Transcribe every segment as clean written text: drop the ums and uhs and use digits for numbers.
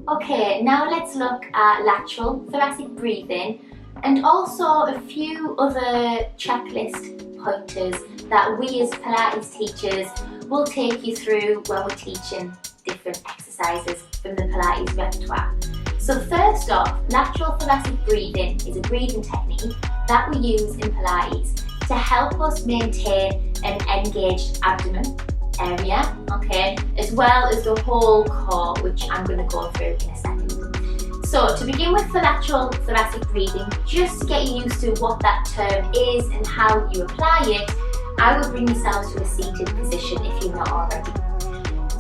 Okay, now let's look at lateral thoracic breathing and also a few other checklist pointers that we as Pilates teachers will take you through when we're teaching different exercises from the Pilates repertoire. So first off, lateral thoracic breathing is a breathing technique that we use in Pilates to help us maintain an engaged abdomen area, okay, as well as the whole core, which I'm going to go through in a second. So to begin with for lateral thoracic breathing, just to get you used to what that term is and how you apply it, I will bring yourselves to a seated position if you're not already.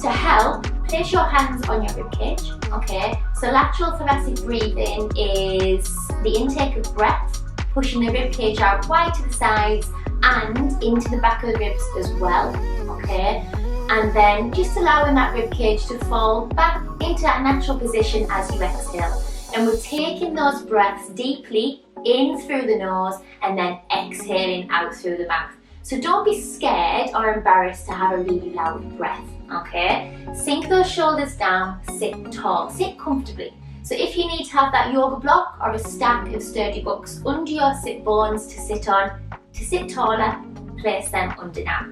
To help, place your hands on your ribcage, okay? So lateral thoracic breathing is the intake of breath, pushing the ribcage out wide to the sides and into the back of the ribs as well, okay? And then just allowing that ribcage to fall back into that natural position as you exhale. And we're taking those breaths deeply in through the nose and then exhaling out through the mouth. So don't be scared or embarrassed to have a really loud breath, okay? Sink those shoulders down, sit tall, sit comfortably. So if you need to have that yoga block or a stack of sturdy books under your sit bones to sit on, to sit taller, place them under now.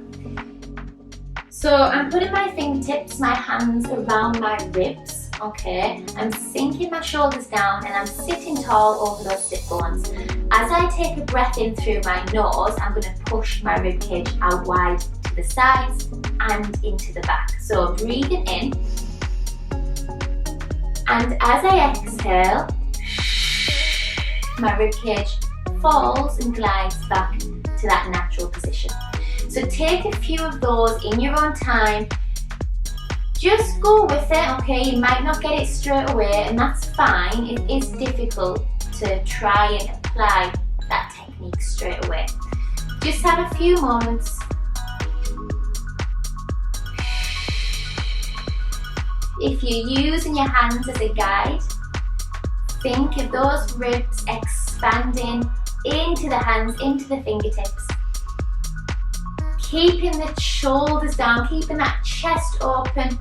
So I'm putting my fingertips, my hands around my ribs, okay? I'm sinking my shoulders down and I'm sitting tall over those sit bones. As I take a breath in through my nose, I'm going to push my ribcage out wide to the sides and into the back. So breathing in. And as I exhale, my ribcage falls and glides back to that natural position. So take a few of those in your own time. Just go with it, okay? You might not get it straight away, and that's fine. It is difficult to try and apply that technique straight away. Just have a few moments. If you're using your hands as a guide, think of those ribs expanding into the hands, into the fingertips. Keeping the shoulders down, keeping that chest open.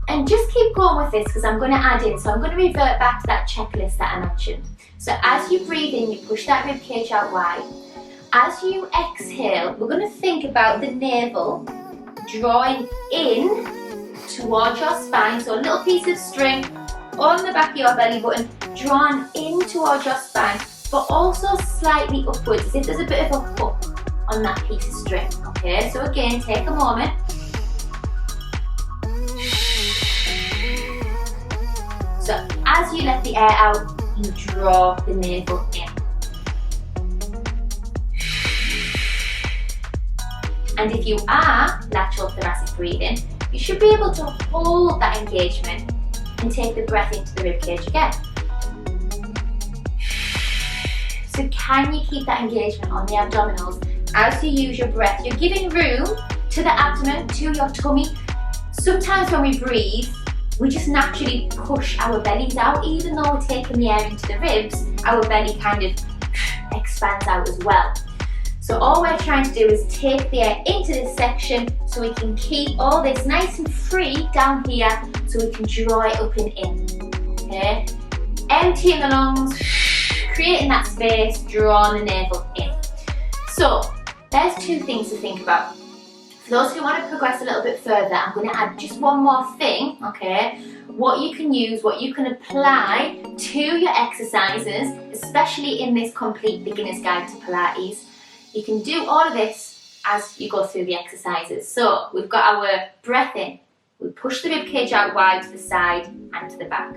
And just keep going with this because I'm going to add in. So I'm going to revert back to that checklist that I mentioned. So as you breathe in, you push that ribcage out wide. As you exhale, we're going to think about the navel drawing in towards your spine. So a little piece of string on the back of your belly button, drawn in towards your spine, but also slightly upwards, as if there's a bit of a hook on that piece of string, okay? So again, take a moment. So as you let the air out, you draw the navel in. And if you are lateral thoracic breathing, you should be able to hold that engagement and take the breath into the ribcage again. So can you keep that engagement on the abdominals as you use your breath? You're giving room to the abdomen, to your tummy. Sometimes when we breathe, we just naturally push our bellies out. Even though we're taking the air into the ribs, our belly kind of expands out as well. So all we're trying to do is take the air into this section so we can keep all this nice and free down here so we can draw it up and in, okay? Emptying the lungs, creating that space, drawing the navel in. So there's two things to think about. For those who want to progress a little bit further, I'm going to add just one more thing, okay? What you can use, what you can apply to your exercises, especially in this complete beginner's guide to Pilates. You can do all of this as you go through the exercises. So we've got our breath in. We push the ribcage out wide to the side and to the back.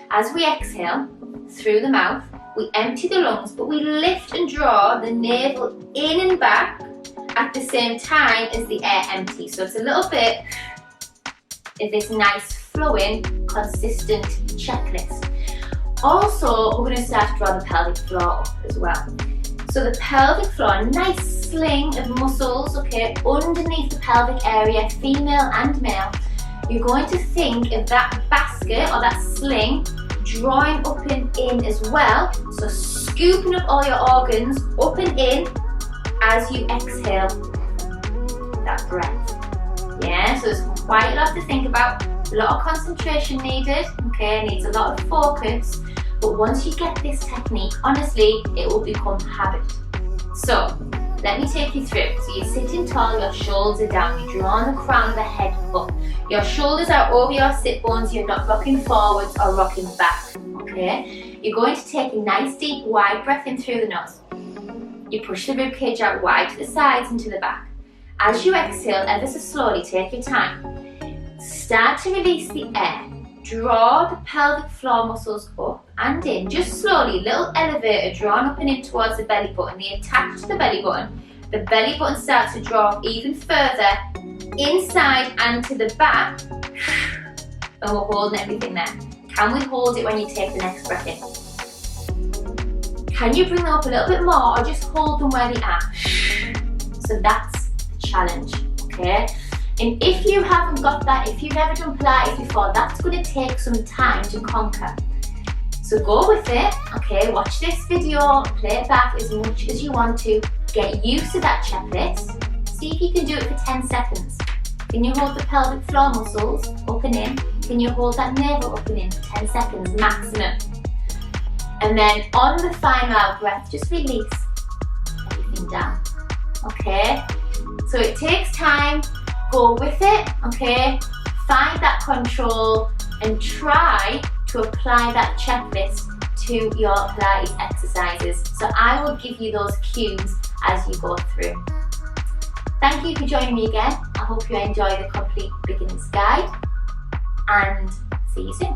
As we exhale through the mouth, we empty the lungs, but we lift and draw the navel in and back at the same time as the air empties. So it's a little bit of this nice flowing, consistent checklist. Also, we're going to start to draw the pelvic floor up as well. So the pelvic floor, a nice sling of muscles, okay, underneath the pelvic area, female and male. You're going to think of that basket or that sling drawing up and in as well. So scooping up all your organs up and in as you exhale that breath. Yeah? okay? So there's quite a lot to think about, a lot of concentration needed, okay? Needs a lot of focus, but once you get this technique, honestly, it will become habit. So, let me take you through. So you're sitting tall, your shoulders are down, you're drawing the crown of the head up. Your shoulders are over your sit bones, you're not rocking forwards or rocking back, okay? You're going to take a nice deep wide breath in through the nose. You push the ribcage out wide to the sides and to the back. As you exhale, ever so slowly, take your time. Start to release the air. Draw the pelvic floor muscles up and in, just slowly, little elevator drawn up and in towards the belly button. They attach to the belly button. The belly button starts to draw even further inside and to the back, and we're holding everything there. Can we hold it when you take the next breath in? Can you bring them up a little bit more or just hold them where they are? So that's the challenge, okay? And if you haven't got that, if you've never done Pilates before, that's going to take some time to conquer. So go with it, okay? Watch this video, play it back as much as you want to. Get used to that checklist. See if you can do it for 10 seconds. Can you hold the pelvic floor muscles up and in? Can you hold that navel up and in for 10 seconds maximum? And then on the final breath, just release everything down, okay? So it takes time. Go with it, okay? Find that control and try to apply that checklist to your Pilates exercises. So I will give you those cues as you go through. Thank you for joining me again. I hope you enjoy the complete beginner's guide and see you soon.